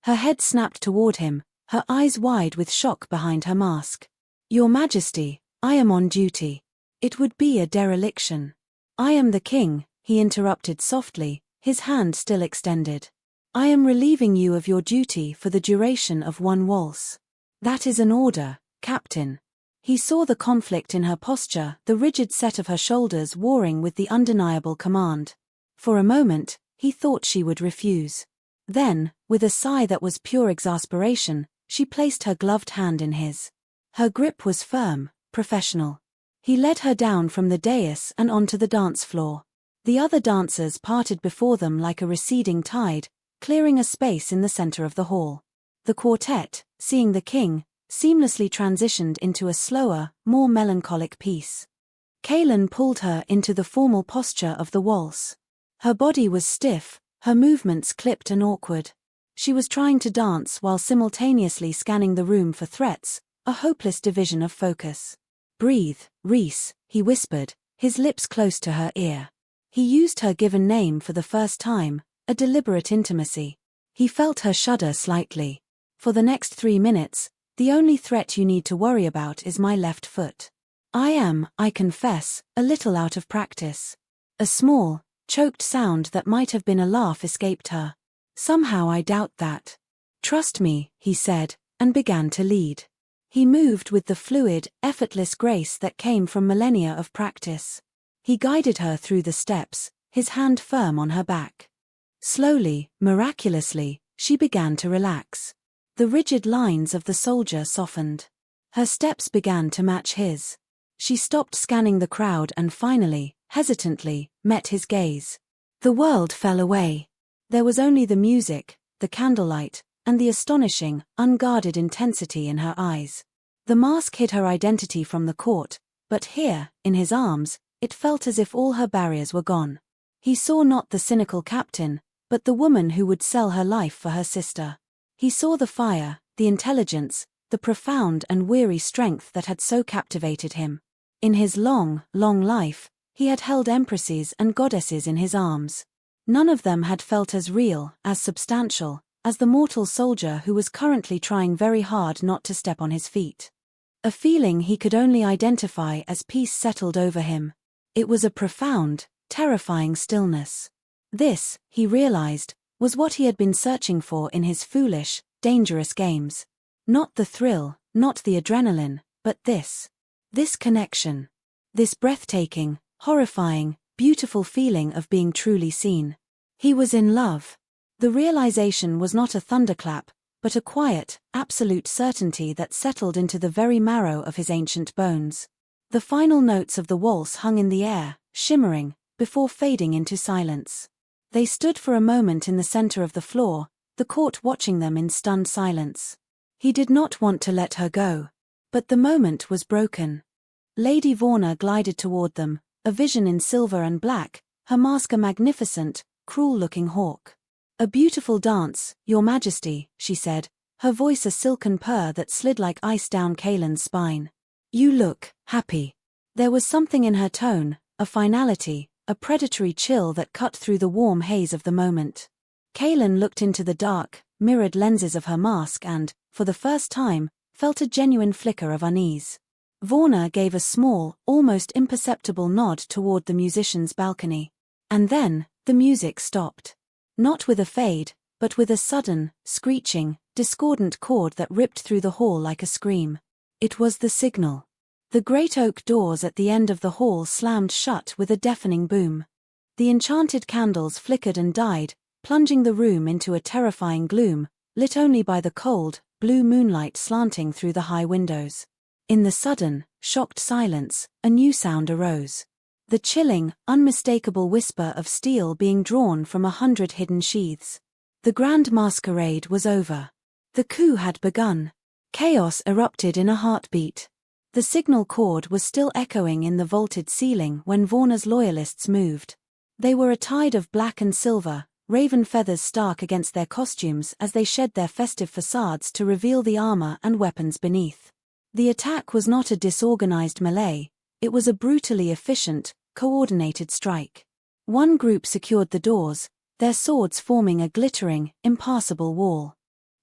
Her head snapped toward him, her eyes wide with shock behind her mask. "Your Majesty, I am on duty. It would be a dereliction." "I am the king," he interrupted softly, his hand still extended. "I am relieving you of your duty for the duration of one waltz." "That is an order, Captain." He saw the conflict in her posture, the rigid set of her shoulders warring with the undeniable command. For a moment, he thought she would refuse. Then, with a sigh that was pure exasperation, she placed her gloved hand in his. Her grip was firm, professional. He led her down from the dais and onto the dance floor. The other dancers parted before them like a receding tide, clearing a space in the center of the hall. The quartet, seeing the king, seamlessly transitioned into a slower, more melancholic piece. Kaelin pulled her into the formal posture of the waltz. Her body was stiff, her movements clipped and awkward. She was trying to dance while simultaneously scanning the room for threats, a hopeless division of focus. "Breathe, Rhys," he whispered, his lips close to her ear. He used her given name for the first time, a deliberate intimacy. He felt her shudder slightly. "For the next 3 minutes, the only threat you need to worry about is my left foot. I confess, a little out of practice." A small, choked sound that might have been a laugh escaped her. "Somehow I doubt that." "Trust me," he said, and began to lead. He moved with the fluid, effortless grace that came from millennia of practice. He guided her through the steps, his hand firm on her back. Slowly, miraculously, she began to relax. The rigid lines of the soldier softened. Her steps began to match his. She stopped scanning the crowd and finally, hesitantly, met his gaze. The world fell away. There was only the music, the candlelight, and the astonishing, unguarded intensity in her eyes. The mask hid her identity from the court, but here, in his arms, it felt as if all her barriers were gone. He saw not the cynical captain, but the woman who would sell her life for her sister. He saw the fire, the intelligence, the profound and weary strength that had so captivated him. In his long, long life, he had held empresses and goddesses in his arms. None of them had felt as real, as substantial, as the mortal soldier who was currently trying very hard not to step on his feet. A feeling he could only identify as peace settled over him. It was a profound, terrifying stillness. This, he realized, was what he had been searching for in his foolish, dangerous games. Not the thrill, not the adrenaline, but this. This connection. This breathtaking, horrifying, beautiful feeling of being truly seen. He was in love. The realization was not a thunderclap, but a quiet, absolute certainty that settled into the very marrow of his ancient bones. The final notes of the waltz hung in the air, shimmering, before fading into silence. They stood for a moment in the center of the floor, the court watching them in stunned silence. He did not want to let her go. But the moment was broken. Lady Vorna glided toward them, a vision in silver and black, her mask a magnificent, cruel-looking hawk. "A beautiful dance, Your Majesty," she said, her voice a silken purr that slid like ice down Kaelin's spine. "You look happy." There was something in her tone, a finality, a predatory chill that cut through the warm haze of the moment. Kaelin looked into the dark, mirrored lenses of her mask and, for the first time, felt a genuine flicker of unease. Vorna gave a small, almost imperceptible nod toward the musician's balcony. And then, the music stopped. Not with a fade, but with a sudden, screeching, discordant chord that ripped through the hall like a scream. It was the signal. The great oak doors at the end of the hall slammed shut with a deafening boom. The enchanted candles flickered and died, plunging the room into a terrifying gloom, lit only by the cold, blue moonlight slanting through the high windows. In the sudden, shocked silence, a new sound arose. The chilling, unmistakable whisper of steel being drawn from 100 hidden sheaths. The grand masquerade was over. The coup had begun. Chaos erupted in a heartbeat. The signal cord was still echoing in the vaulted ceiling when Vorna's loyalists moved. They were a tide of black and silver, raven feathers stark against their costumes as they shed their festive facades to reveal the armor and weapons beneath. The attack was not a disorganized melee, it was a brutally efficient, coordinated strike. One group secured the doors, their swords forming a glittering, impassable wall.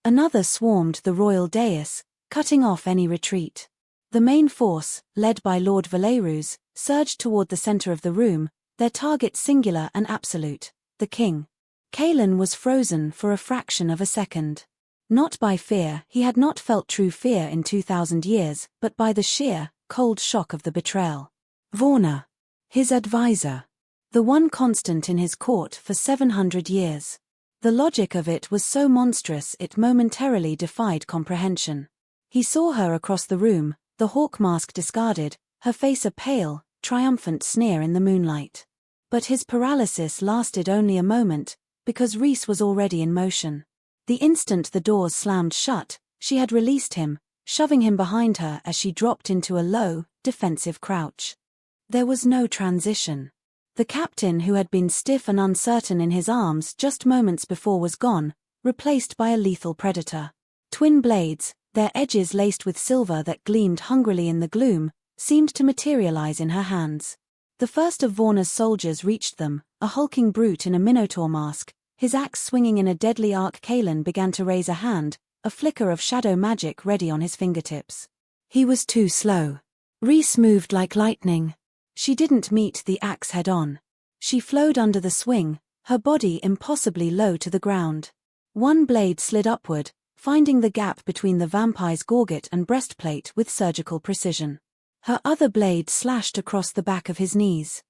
Another swarmed the royal dais, cutting off any retreat. The main force, led by Lord Valerus, surged toward the center of the room, their target singular and absolute, the king. Kaelin was frozen for a fraction of a second. Not by fear, he had not felt true fear in 2,000 years, but by the sheer, cold shock of the betrayal. Vorna. His advisor. The one constant in his court for 700 years. The logic of it was so monstrous it momentarily defied comprehension. He saw her across the room, the hawk mask discarded, her face a pale, triumphant sneer in the moonlight. But his paralysis lasted only a moment, because Rhys was already in motion. The instant the doors slammed shut, she had released him, shoving him behind her as she dropped into a low, defensive crouch. There was no transition. The captain who had been stiff and uncertain in his arms just moments before was gone, replaced by a lethal predator. Twin blades, their edges laced with silver that gleamed hungrily in the gloom, seemed to materialize in her hands. The first of Vorna's soldiers reached them, a hulking brute in a minotaur mask, his axe swinging in a deadly arc. Kaelin began to raise a hand, a flicker of shadow magic ready on his fingertips. He was too slow. Rhys moved like lightning. She didn't meet the axe head-on. She flowed under the swing, her body impossibly low to the ground. One blade slid upward, finding the gap between the vampire's gorget and breastplate with surgical precision. Her other blade slashed across the back of his knees.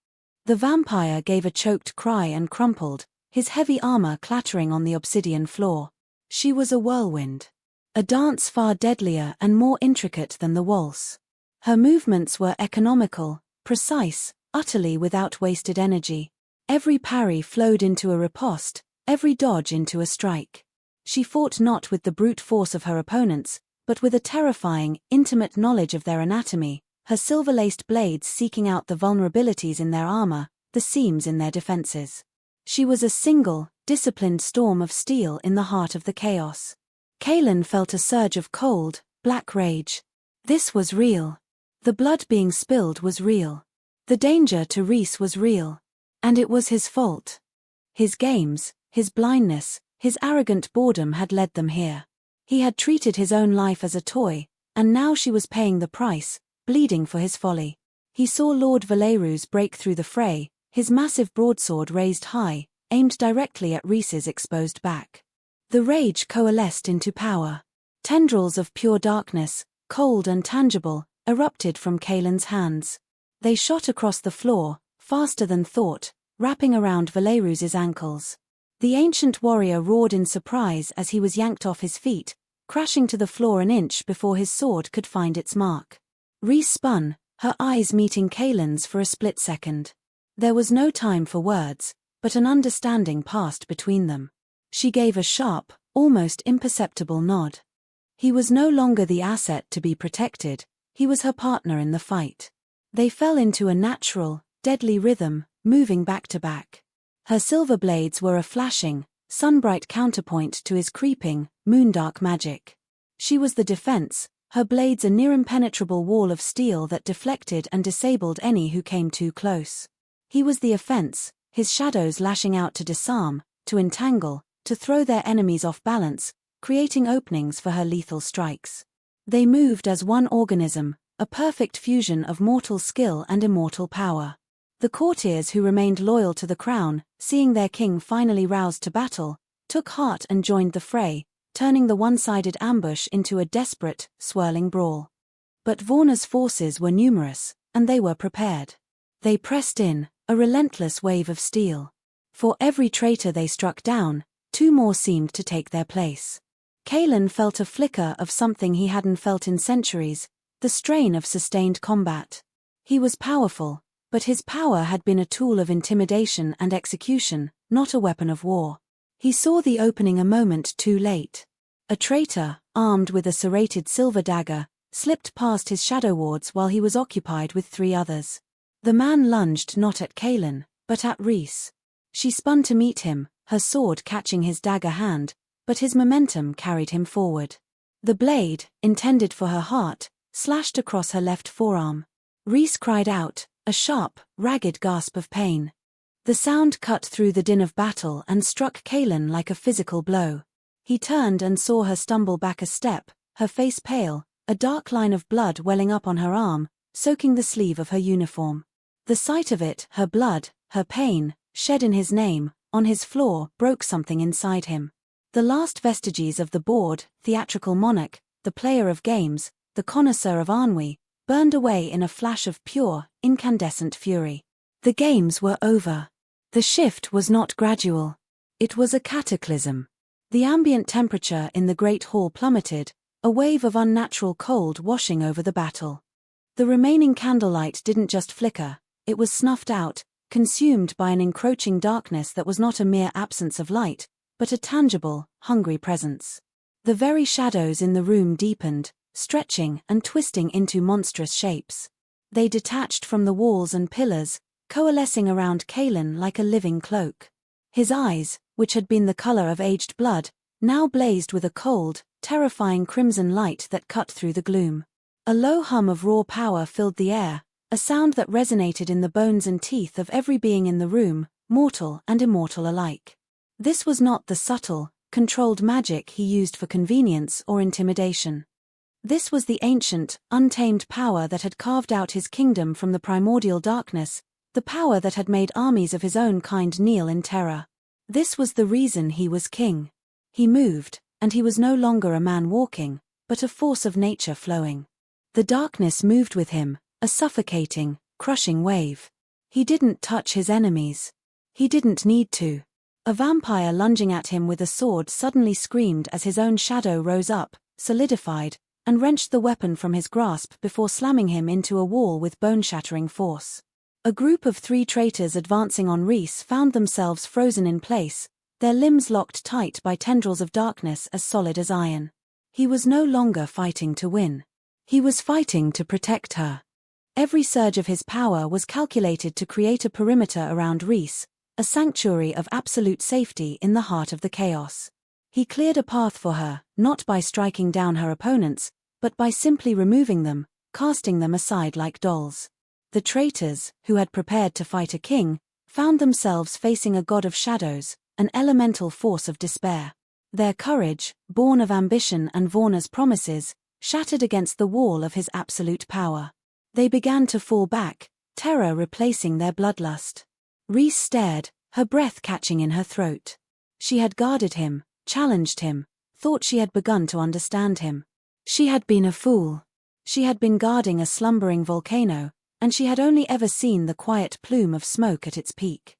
The vampire gave a choked cry and crumpled, his heavy armor clattering on the obsidian floor. She was a whirlwind. A dance far deadlier and more intricate than the waltz. Her movements were economical, precise, utterly without wasted energy. Every parry flowed into a riposte, every dodge into a strike. She fought not with the brute force of her opponents, but with a terrifying, intimate knowledge of their anatomy, her silver-laced blades seeking out the vulnerabilities in their armor, the seams in their defenses. She was a single, disciplined storm of steel in the heart of the chaos. Kaelin felt a surge of cold, black rage. This was real. The blood being spilled was real. The danger to Rhys was real. And it was his fault. His games, his blindness, his arrogant boredom had led them here. He had treated his own life as a toy, and now she was paying the price, bleeding for his folly. He saw Lord Valerus break through the fray, his massive broadsword raised high, aimed directly at Rhys's exposed back. The rage coalesced into power. Tendrils of pure darkness, cold and tangible, erupted from Kaelin's hands. They shot across the floor, faster than thought, wrapping around Valerus's ankles. The ancient warrior roared in surprise as he was yanked off his feet, crashing to the floor an inch before his sword could find its mark. Rhys spun, her eyes meeting Kaelin's for a split second. There was no time for words, but an understanding passed between them. She gave a sharp, almost imperceptible nod. He was no longer the asset to be protected, he was her partner in the fight. They fell into a natural, deadly rhythm, moving back to back. Her silver blades were a flashing, sunbright counterpoint to his creeping, moondark magic. She was the defense, her blades a near-impenetrable wall of steel that deflected and disabled any who came too close. He was the offense, his shadows lashing out to disarm, to entangle, to throw their enemies off balance, creating openings for her lethal strikes. They moved as one organism, a perfect fusion of mortal skill and immortal power. The courtiers who remained loyal to the crown, seeing their king finally roused to battle, took heart and joined the fray, turning the one-sided ambush into a desperate, swirling brawl. But Vorna's forces were numerous, and they were prepared. They pressed in, a relentless wave of steel. For every traitor they struck down, two more seemed to take their place. Kaelin felt a flicker of something he hadn't felt in centuries, the strain of sustained combat. He was powerful, but his power had been a tool of intimidation and execution, not a weapon of war. He saw the opening a moment too late. A traitor, armed with a serrated silver dagger, slipped past his shadow wards while he was occupied with three others. The man lunged not at Kaelin, but at Rhys. She spun to meet him, her sword catching his dagger hand, but his momentum carried him forward. The blade, intended for her heart, slashed across her left forearm. Rhys cried out, a sharp, ragged gasp of pain. The sound cut through the din of battle and struck Kaelin like a physical blow. He turned and saw her stumble back a step, her face pale, a dark line of blood welling up on her arm, soaking the sleeve of her uniform. The sight of it, her blood, her pain, shed in his name, on his floor, broke something inside him. The last vestiges of the bored, theatrical monarch, the player of games, the connoisseur of ennui, burned away in a flash of pure, incandescent fury. The games were over. The shift was not gradual. It was a cataclysm. The ambient temperature in the great hall plummeted, a wave of unnatural cold washing over the battle. The remaining candlelight didn't just flicker, it was snuffed out, consumed by an encroaching darkness that was not a mere absence of light, but a tangible, hungry presence. The very shadows in the room deepened, stretching and twisting into monstrous shapes. They detached from the walls and pillars, coalescing around Kaelin like a living cloak. His eyes, which had been the color of aged blood, now blazed with a cold, terrifying crimson light that cut through the gloom. A low hum of raw power filled the air, a sound that resonated in the bones and teeth of every being in the room, mortal and immortal alike. This was not the subtle, controlled magic he used for convenience or intimidation. This was the ancient, untamed power that had carved out his kingdom from the primordial darkness, the power that had made armies of his own kind kneel in terror. This was the reason he was king. He moved, and he was no longer a man walking, but a force of nature flowing. The darkness moved with him, a suffocating, crushing wave. He didn't touch his enemies. He didn't need to. A vampire lunging at him with a sword suddenly screamed as his own shadow rose up, solidified, and wrenched the weapon from his grasp before slamming him into a wall with bone-shattering force. A group of 3 traitors advancing on Rhys found themselves frozen in place, their limbs locked tight by tendrils of darkness as solid as iron. He was no longer fighting to win. He was fighting to protect her. Every surge of his power was calculated to create a perimeter around Rhys, a sanctuary of absolute safety in the heart of the chaos. He cleared a path for her, not by striking down her opponents, but by simply removing them, casting them aside like dolls. The traitors, who had prepared to fight a king, found themselves facing a god of shadows, an elemental force of despair. Their courage, born of ambition and Vorna's promises, shattered against the wall of his absolute power. They began to fall back, terror replacing their bloodlust. Rhys stared, her breath catching in her throat. She had guarded him, challenged him, thought she had begun to understand him. She had been a fool. She had been guarding a slumbering volcano, and she had only ever seen the quiet plume of smoke at its peak.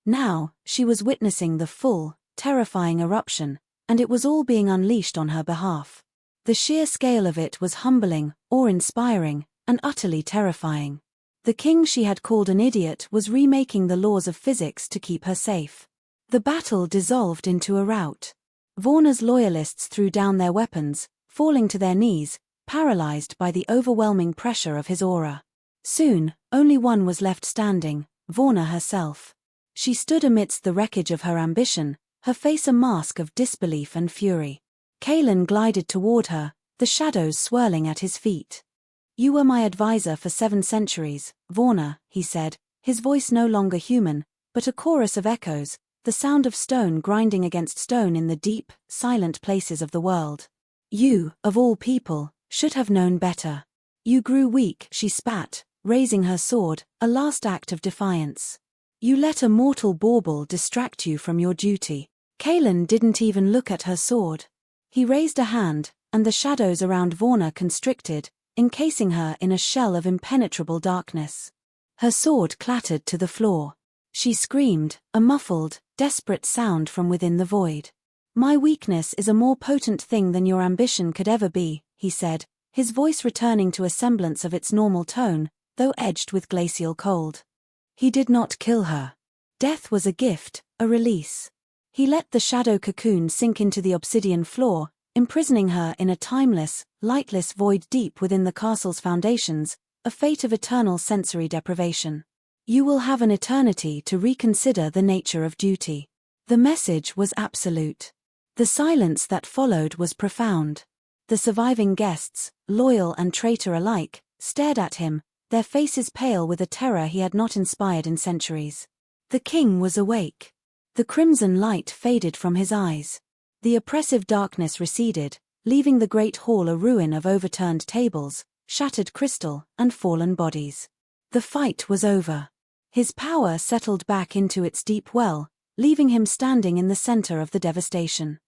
Now, she was witnessing the full, terrifying eruption, and it was all being unleashed on her behalf. The sheer scale of it was humbling, awe-inspiring, and utterly terrifying. The king she had called an idiot was remaking the laws of physics to keep her safe. The battle dissolved into a rout. Vorna's loyalists threw down their weapons, falling to their knees, paralyzed by the overwhelming pressure of his aura. Soon, only one was left standing, Vorna herself. She stood amidst the wreckage of her ambition, her face a mask of disbelief and fury. Kaelin glided toward her, the shadows swirling at his feet. "You were my advisor for 7 centuries, Vorna," he said, his voice no longer human, but a chorus of echoes, the sound of stone grinding against stone in the deep, silent places of the world. "You, of all people, should have known better. You grew weak," she spat, raising her sword, a last act of defiance. "You let a mortal bauble distract you from your duty." Kaelin didn't even look at her sword. He raised a hand, and the shadows around Vorna constricted, encasing her in a shell of impenetrable darkness. Her sword clattered to the floor. She screamed, a muffled, desperate sound from within the void. "My weakness is a more potent thing than your ambition could ever be," he said, his voice returning to a semblance of its normal tone, though edged with glacial cold. He did not kill her. Death was a gift, a release. He let the shadow cocoon sink into the obsidian floor, imprisoning her in a timeless, lightless void deep within the castle's foundations, a fate of eternal sensory deprivation. "You will have an eternity to reconsider the nature of duty." The message was absolute. The silence that followed was profound. The surviving guests, loyal and traitor alike, stared at him, their faces pale with a terror he had not inspired in centuries. The king was awake. The crimson light faded from his eyes. The oppressive darkness receded, leaving the great hall a ruin of overturned tables, shattered crystal, and fallen bodies. The fight was over. His power settled back into its deep well, leaving him standing in the center of the devastation.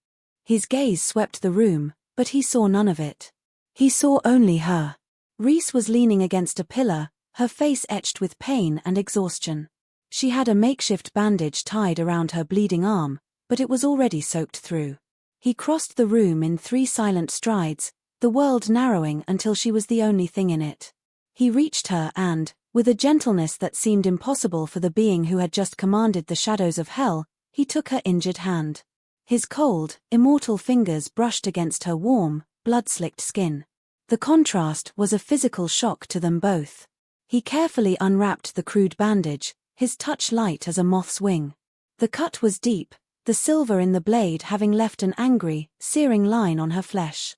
His gaze swept the room, but he saw none of it. He saw only her. Rhys was leaning against a pillar, her face etched with pain and exhaustion. She had a makeshift bandage tied around her bleeding arm, but it was already soaked through. He crossed the room in 3 silent strides, the world narrowing until she was the only thing in it. He reached her and, with a gentleness that seemed impossible for the being who had just commanded the shadows of hell, he took her injured hand. His cold, immortal fingers brushed against her warm, blood-slicked skin. The contrast was a physical shock to them both. He carefully unwrapped the crude bandage, his touch light as a moth's wing. The cut was deep, the silver in the blade having left an angry, searing line on her flesh.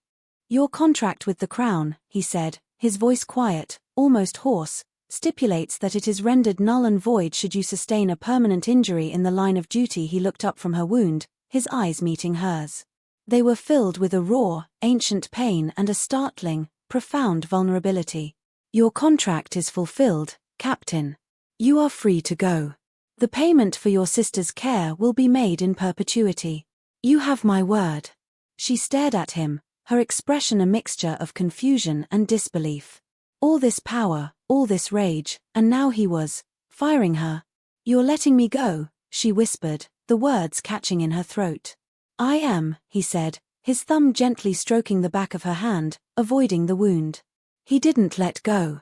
"Your contract with the crown," he said, his voice quiet, almost hoarse, "stipulates that it is rendered null and void should you sustain a permanent injury in the line of duty." He looked up from her wound, his eyes meeting hers. They were filled with a raw, ancient pain and a startling, profound vulnerability. "Your contract is fulfilled, Captain. You are free to go. The payment for your sister's care will be made in perpetuity. You have my word." She stared at him, her expression a mixture of confusion and disbelief. All this power, all this rage, and now he was firing her. "You're letting me go," she whispered, the words catching in her throat. "I am," he said, his thumb gently stroking the back of her hand, avoiding the wound. He didn't let go.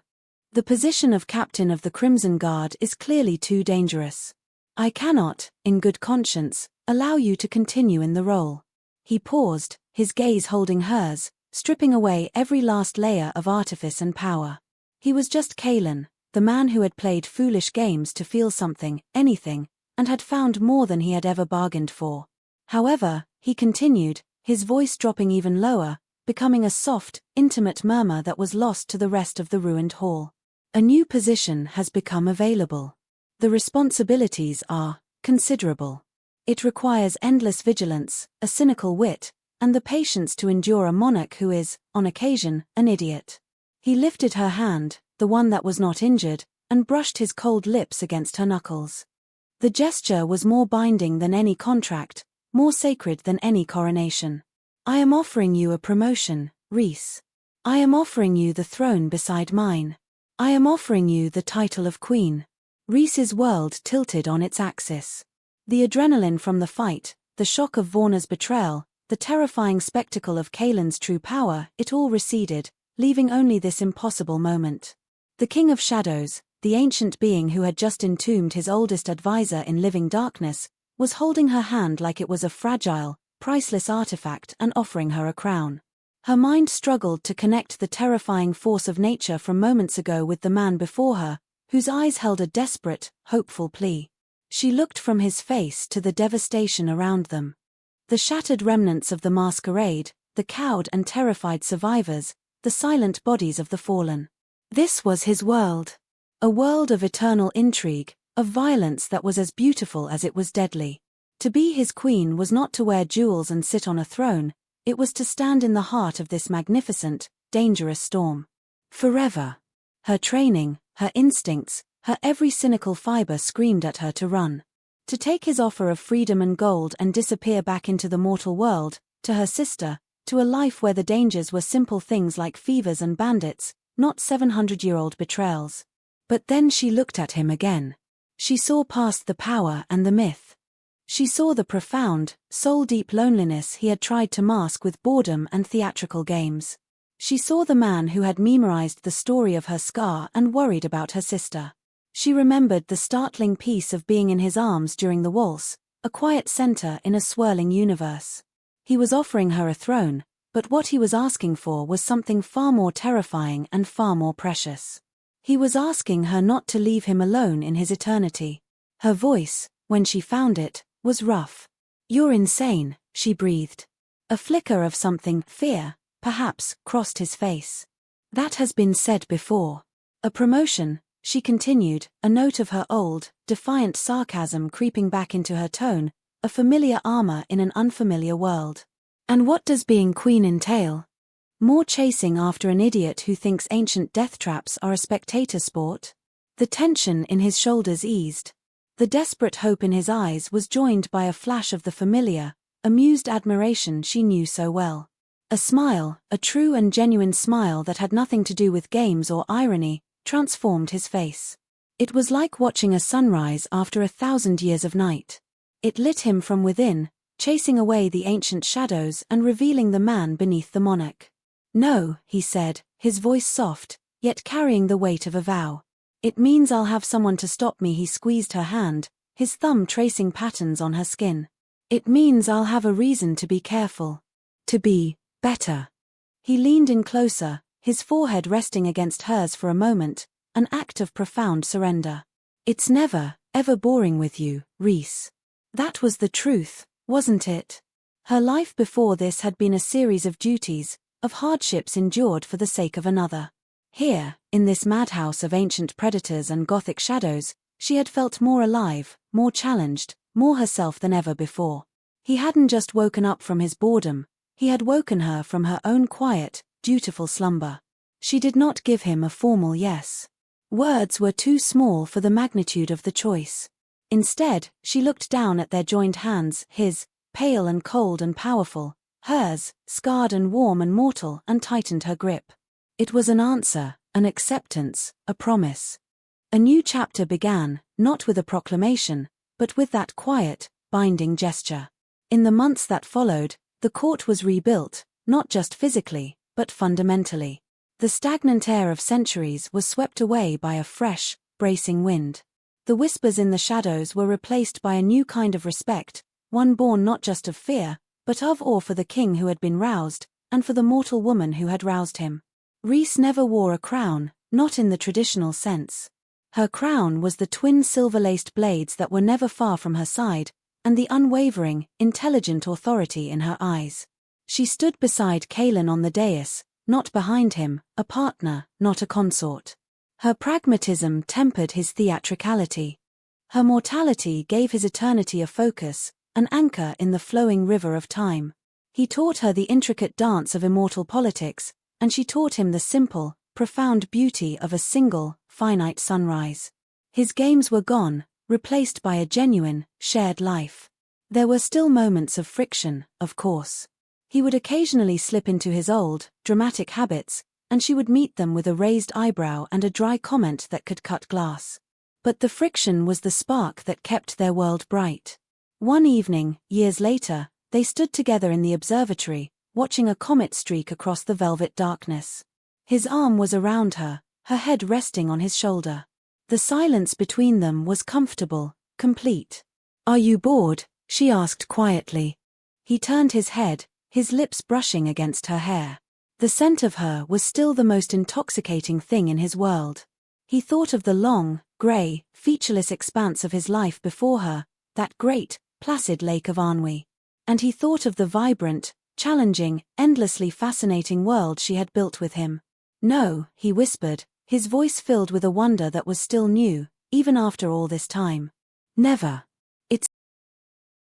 "The position of captain of the Crimson Guard is clearly too dangerous. I cannot, in good conscience, allow you to continue in the role." He paused, his gaze holding hers, stripping away every last layer of artifice and power. He was just Kaelin, the man who had played foolish games to feel something, anything, and had found more than he had ever bargained for. However, he continued, his voice dropping even lower, becoming a soft, intimate murmur that was lost to the rest of the ruined hall. A new position has become available. The responsibilities are considerable. It requires endless vigilance, a cynical wit, and the patience to endure a monarch who is, on occasion, an idiot. He lifted her hand, the one that was not injured, and brushed his cold lips against her knuckles. The gesture was more binding than any contract, more sacred than any coronation. I am offering you a promotion, Rhys. I am offering you the throne beside mine. I am offering you the title of queen. Rhys's world tilted on its axis. The adrenaline from the fight, the shock of Vorna's betrayal, the terrifying spectacle of Kaelin's true power, it all receded, leaving only this impossible moment. The King of Shadows, the ancient being who had just entombed his oldest advisor in living darkness, was holding her hand like it was a fragile, priceless artifact and offering her a crown. Her mind struggled to connect the terrifying force of nature from moments ago with the man before her, whose eyes held a desperate, hopeful plea. She looked from his face to the devastation around them. The shattered remnants of the masquerade, the cowed and terrified survivors, the silent bodies of the fallen. This was his world. A world of eternal intrigue, of violence that was as beautiful as it was deadly. To be his queen was not to wear jewels and sit on a throne, it was to stand in the heart of this magnificent, dangerous storm. Forever. Her training, her instincts, her every cynical fiber screamed at her to run. To take his offer of freedom and gold and disappear back into the mortal world, to her sister, to a life where the dangers were simple things like fevers and bandits, not 700-year-old betrayals. But then she looked at him again. She saw past the power and the myth. She saw the profound, soul-deep loneliness he had tried to mask with boredom and theatrical games. She saw the man who had memorized the story of her scar and worried about her sister. She remembered the startling peace of being in his arms during the waltz, a quiet center in a swirling universe. He was offering her a throne, but what he was asking for was something far more terrifying and far more precious. He was asking her not to leave him alone in his eternity. Her voice, when she found it, was rough. "You're insane," she breathed. A flicker of something, fear, perhaps, crossed his face. "That has been said before. A promotion," she continued, a note of her old, defiant sarcasm creeping back into her tone, a familiar armor in an unfamiliar world. "And what does being queen entail? More chasing after an idiot who thinks ancient death traps are a spectator sport?" The tension in his shoulders eased. The desperate hope in his eyes was joined by a flash of the familiar, amused admiration she knew so well. A smile, a true and genuine smile that had nothing to do with games or irony, transformed his face. It was like watching a sunrise after 1,000 years of night. It lit him from within, chasing away the ancient shadows and revealing the man beneath the monarch. "No," he said, his voice soft, yet carrying the weight of a vow. "It means I'll have someone to stop me." He squeezed her hand, his thumb tracing patterns on her skin. "It means I'll have a reason to be careful. To be better." He leaned in closer, his forehead resting against hers for a moment, an act of profound surrender. "It's never, ever boring with you, Rhys." That was the truth, wasn't it? Her life before this had been a series of duties, of hardships endured for the sake of another. Here, in this madhouse of ancient predators and gothic shadows, she had felt more alive, more challenged, more herself than ever before. He hadn't just woken up from his boredom, he had woken her from her own quiet, dutiful slumber. She did not give him a formal yes. Words were too small for the magnitude of the choice. Instead, she looked down at their joined hands, his, pale and cold and powerful, hers, scarred and warm and mortal, and tightened her grip. It was an answer, an acceptance, a promise. A new chapter began, not with a proclamation, but with that quiet, binding gesture. In the months that followed, the court was rebuilt, not just physically, but fundamentally. The stagnant air of centuries was swept away by a fresh, bracing wind. The whispers in the shadows were replaced by a new kind of respect, one born not just of fear, but of awe for the king who had been roused, and for the mortal woman who had roused him. Rhys never wore a crown, not in the traditional sense. Her crown was the twin silver-laced blades that were never far from her side, and the unwavering, intelligent authority in her eyes. She stood beside Kaelin on the dais, not behind him, a partner, not a consort. Her pragmatism tempered his theatricality. Her mortality gave his eternity a focus, an anchor in the flowing river of time. He taught her the intricate dance of immortal politics, and she taught him the simple, profound beauty of a single, finite sunrise. His games were gone, replaced by a genuine, shared life. There were still moments of friction, of course. He would occasionally slip into his old, dramatic habits, and she would meet them with a raised eyebrow and a dry comment that could cut glass. But the friction was the spark that kept their world bright. One evening, years later, they stood together in the observatory, watching a comet streak across the velvet darkness. His arm was around her, her head resting on his shoulder. The silence between them was comfortable, complete. "Are you bored?" she asked quietly. He turned his head, his lips brushing against her hair. The scent of her was still the most intoxicating thing in his world. He thought of the long, grey, featureless expanse of his life before her, that great, placid lake of ennui. And he thought of the vibrant, challenging, endlessly fascinating world she had built with him. "No," he whispered, his voice filled with a wonder that was still new, even after all this time. "Never."